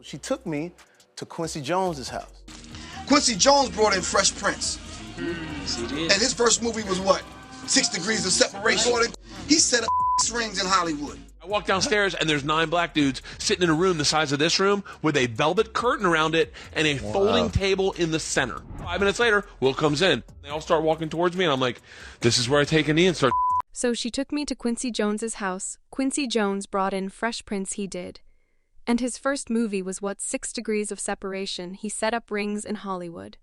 She took me to Quincy Jones's house. Quincy Jones brought in Fresh Prince. Yes, he did. And his first movie was what? 6 Degrees of Separation. Right. He set up rings in Hollywood. I walk downstairs and there's 9 black dudes sitting in a room the size of this room with a velvet curtain around it and a folding table in the center. 5 minutes later, Will comes in. They all start walking towards me and I'm like, this is where I take a knee and start. So she took me to Quincy Jones's house. Quincy Jones brought in Fresh Prince, he did. And his first movie was what, 6 Degrees of Separation. He set up rings in Hollywood.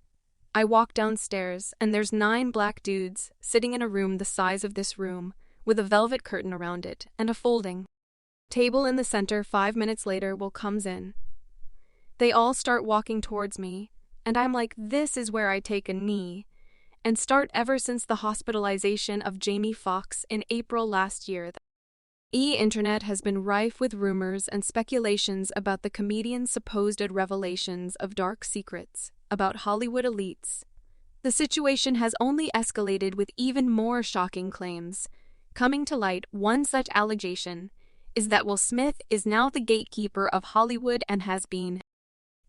I walk downstairs and there's 9 black dudes sitting in a room the size of this room with a velvet curtain around it and a folding table in the center. 5 minutes later, Will comes in. They all start walking towards me, and I'm like, this is where I take a knee, and start ever since the hospitalization of Jamie Foxx in April last year. The internet has been rife with rumors and speculations about the comedian's supposed revelations of dark secrets about Hollywood elites. The situation has only escalated with even more shocking claims. Coming to light, one such allegation is that Will Smith is now the gatekeeper of Hollywood and has been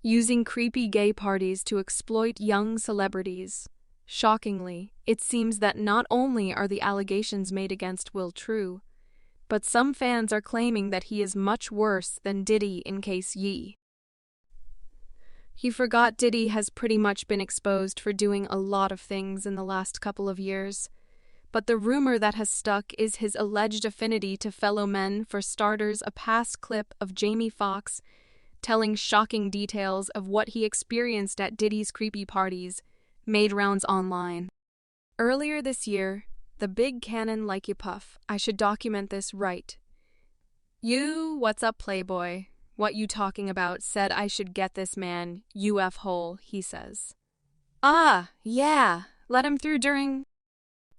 using creepy gay parties to exploit young celebrities. Shockingly, it seems that not only are the allegations made against Will true, but some fans are claiming that he is much worse than Diddy. In case ye forgot, Diddy has pretty much been exposed for doing a lot of things in the last couple of years. But the rumor that has stuck is his alleged affinity to fellow men. For starters, a past clip of Jamie Foxx telling shocking details of what he experienced at Diddy's creepy parties made rounds online. Earlier this year, the big cannon like you puff, I should document this right. You, what's up, playboy? What you talking about? Said I should get this man, UF hole, he says. Ah, yeah, let him through during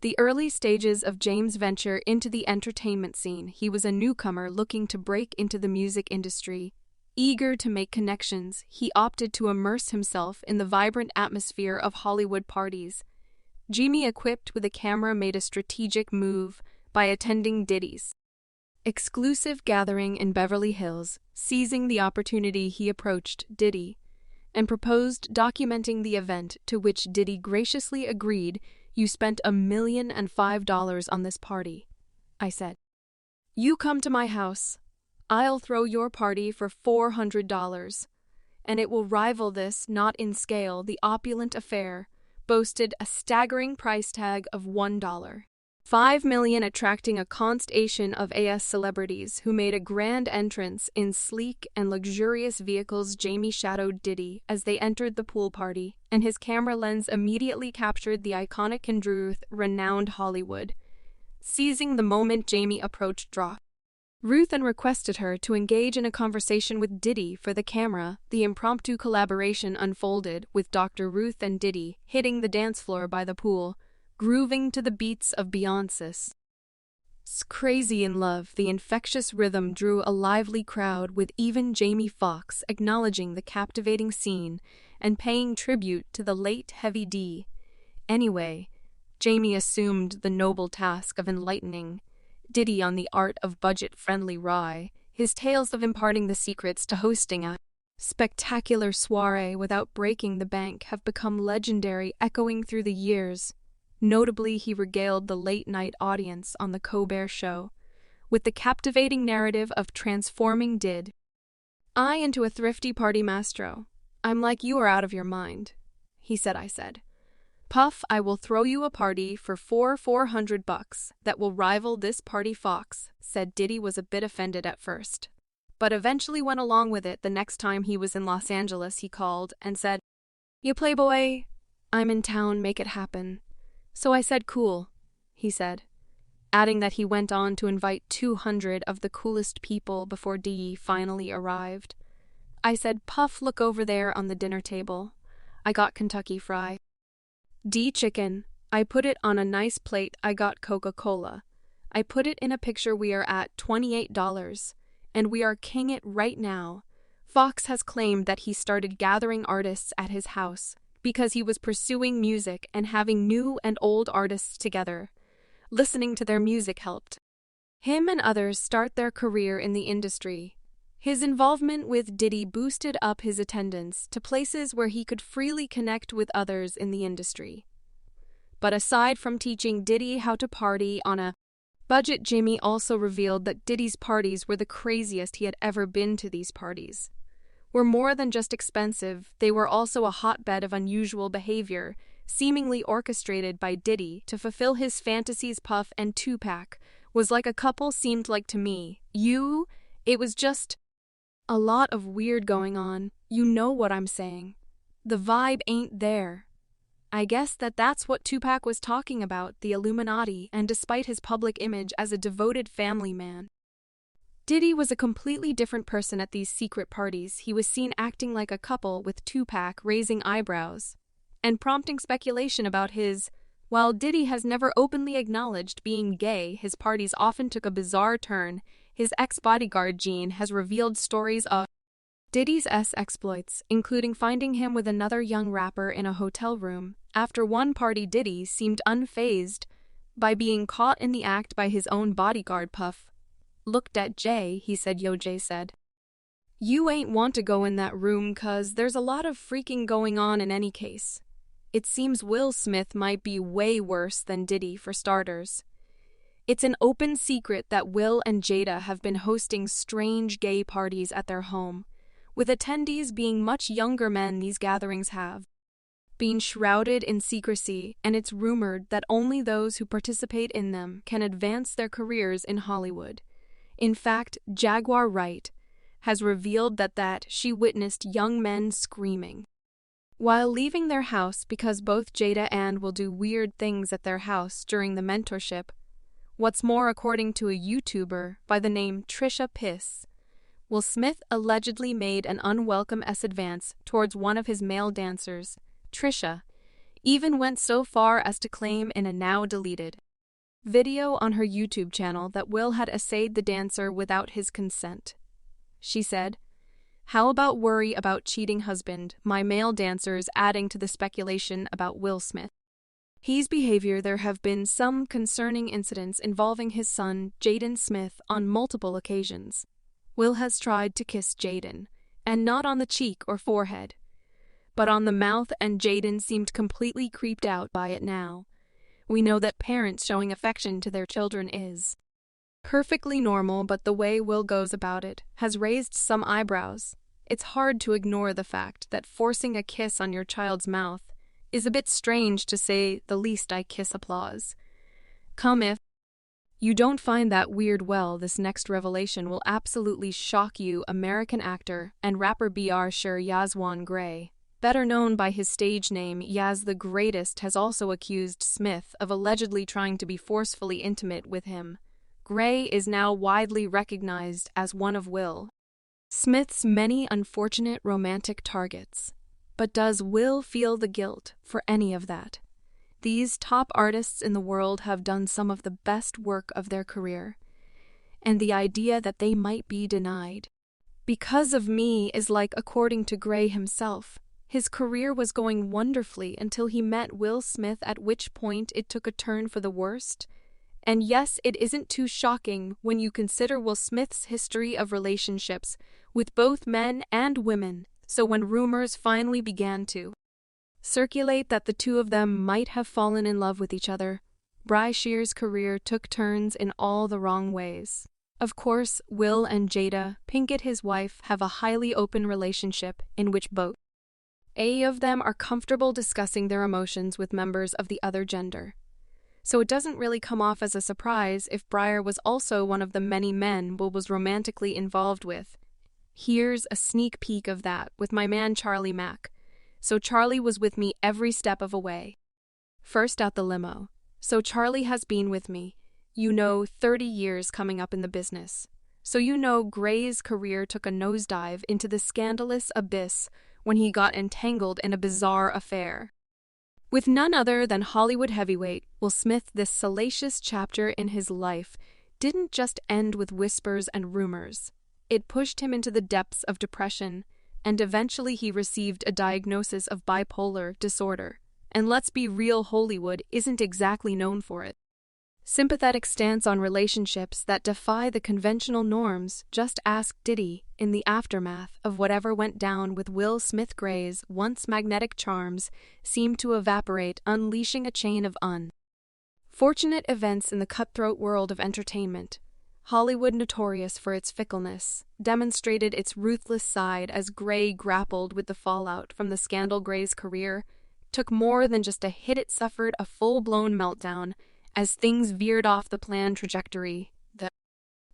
the early stages of James' venture into the entertainment scene. He was a newcomer looking to break into the music industry. Eager to make connections, he opted to immerse himself in the vibrant atmosphere of Hollywood parties. Jamie, equipped with a camera, made a strategic move by attending Diddy's exclusive gathering in Beverly Hills. Seizing the opportunity, he approached Diddy and proposed documenting the event, to which Diddy graciously agreed. You spent $1,005,000 on this party, I said. You come to my house, I'll throw your party for $400, and it will rival this, not in scale. The opulent affair boasted a staggering price tag of $1. $5 million, attracting a constellation of AS celebrities who made a grand entrance in sleek and luxurious vehicles. Jamie shadowed Diddy as they entered the pool party, and his camera lens immediately captured the iconic and renowned Hollywood. Seizing the moment, Jamie approached Ruth and requested her to engage in a conversation with Diddy for the camera. The impromptu collaboration unfolded, with Dr. Ruth and Diddy hitting the dance floor by the pool, grooving to the beats of Beyoncé's Crazy in Love. The infectious rhythm drew a lively crowd, with even Jamie Foxx acknowledging the captivating scene and paying tribute to the late Heavy D. Anyway, Jamie assumed the noble task of enlightening Diddy on the art of budget-friendly rye. His tales of imparting the secrets to hosting a spectacular soiree without breaking the bank have become legendary, echoing through the years. Notably, he regaled the late-night audience on The Colbert Show with the captivating narrative of transforming Diddy into a thrifty party maestro. I'm like, you are out of your mind, he said. I said, Puff, I will throw you a party for $400 that will rival this party. Fox said. Diddy was a bit offended at first, but eventually went along with it. The next time he was in Los Angeles, he called and said, You playboy, I'm in town, make it happen. So I said, cool, he said, adding that he went on to invite 200 of the coolest people before Diddy finally arrived. I said, Puff, look over there on the dinner table. I got Kentucky Fried Chicken. I put it on a nice plate. I got Coca-Cola. I put it in a picture. We are at $28, and we are king it right now. Fox has claimed that he started gathering artists at his house because he was pursuing music and having new and old artists together. Listening to their music helped him and others start their career in the industry. His involvement with Diddy boosted up his attendance to places where he could freely connect with others in the industry. But aside from teaching Diddy how to party on a budget, Jimmy also revealed that Diddy's parties were the craziest he had ever been to. These parties were more than just expensive, they were also a hotbed of unusual behavior, seemingly orchestrated by Diddy to fulfill his fantasies. Puff and Tupac was like a couple seemed like to me. It was just a lot of weird going on. You know what I'm saying. The vibe ain't there. I guess that's what Tupac was talking about, the Illuminati, and despite his public image as a devoted family man, Diddy was a completely different person at these secret parties. He was seen acting like a couple, with Tupac raising eyebrows and prompting speculation about his. While Diddy has never openly acknowledged being gay, his parties often took a bizarre turn. His ex-bodyguard Gene has revealed stories of Diddy's exploits, including finding him with another young rapper in a hotel room. After one party, Diddy seemed unfazed by being caught in the act by his own bodyguard. Puff looked at Jay, he said, "Yo," Jay said, "You ain't want to go in that room 'cause there's a lot of freaking going on in any case." It seems Will Smith might be way worse than Diddy, for starters. It's an open secret that Will and Jada have been hosting strange gay parties at their home, with attendees being much younger men. These gatherings have been shrouded in secrecy, and it's rumored that only those who participate in them can advance their careers in Hollywood. In fact, Jaguar Wright has revealed that she witnessed young men screaming while leaving their house because both Jada and Will do weird things at their house during the mentorship. What's more, according to a YouTuber by the name Trisha Piss, Will Smith allegedly made an unwelcome advance towards one of his male dancers. Trisha even went so far as to claim in a now deleted video on her YouTube channel that Will had essayed the dancer without his consent. She said, "How about worry about cheating husband, my male dancers," adding to the speculation about Will Smith. His behavior. There have been some concerning incidents involving his son, Jaden Smith, on multiple occasions. Will has tried to kiss Jaden, and not on the cheek or forehead, but on the mouth, and Jaden seemed completely creeped out by it now. We know that parents showing affection to their children is perfectly normal, but the way Will goes about it has raised some eyebrows. It's hard to ignore the fact that forcing a kiss on your child's mouth is a bit strange, to say the least. I kiss applause. Come if you don't find that weird, well, this next revelation will absolutely shock you. American actor and rapper Br Sher Yazwan Gray, better known by his stage name Yaz the Greatest, has also accused Smith of allegedly trying to be forcefully intimate with him. Gray is now widely recognized as one of Will Smith's many unfortunate romantic targets. But does Will feel the guilt for any of that? These top artists in the world have done some of the best work of their career, and the idea that they might be denied because of me is like, according to Gray himself, his career was going wonderfully until he met Will Smith, at which point it took a turn for the worst. And yes, it isn't too shocking when you consider Will Smith's history of relationships with both men and women. So when rumors finally began to circulate that the two of them might have fallen in love with each other, Bry Shear's career took turns in all the wrong ways. Of course, Will and Jada Pinkett, his wife, have a highly open relationship in which both of them are comfortable discussing their emotions with members of the other gender. So it doesn't really come off as a surprise if Breyer was also one of the many men Will was romantically involved with. Here's a sneak peek of that with my man Charlie Mack. So Charlie was with me every step of the way. First out the limo. So Charlie has been with me, 30 years coming up in the business. So Gray's career took a nosedive into the scandalous abyss when he got entangled in a bizarre affair with none other than Hollywood heavyweight Will Smith. This salacious chapter in his life didn't just end with whispers and rumors. It pushed him into the depths of depression, and eventually he received a diagnosis of bipolar disorder. And let's be real, Hollywood isn't exactly known for it. Sympathetic stance on relationships that defy the conventional norms. Just ask Diddy, in the aftermath of whatever went down with Will Smith Gray's once magnetic charms seemed to evaporate, unleashing a chain of unfortunate events in the cutthroat world of entertainment. Hollywood, notorious for its fickleness, demonstrated its ruthless side as Gray grappled with the fallout from the scandal. Gray's career took more than just a hit, it suffered a full-blown meltdown as things veered off the planned trajectory. The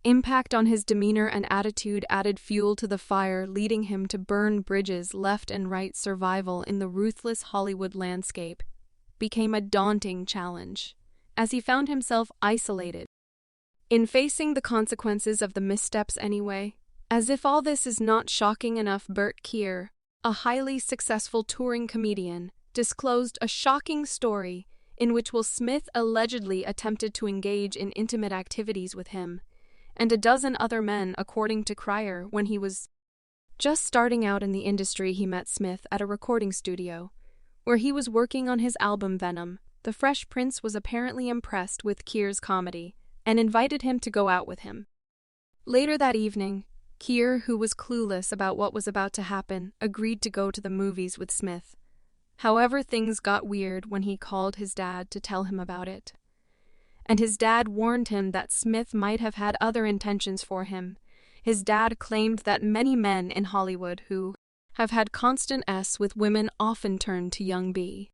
impact on his demeanor and attitude added fuel to the fire, leading him to burn bridges left and right. Survival in the ruthless Hollywood landscape became a daunting challenge, as he found himself isolated in facing the consequences of the missteps anyway. As if all this is not shocking enough, Bert Keir, a highly successful touring comedian, disclosed a shocking story in which Will Smith allegedly attempted to engage in intimate activities with him and a dozen other men. According to Crier, when he was just starting out in the industry, he met Smith at a recording studio where he was working on his album Venom. The Fresh Prince was apparently impressed with Keir's comedy and invited him to go out with him. Later that evening, Keir, who was clueless about what was about to happen, agreed to go to the movies with Smith. However, things got weird when he called his dad to tell him about it. And his dad warned him that Smith might have had other intentions for him. His dad claimed that many men in Hollywood who have had constant S with women often turn to young B.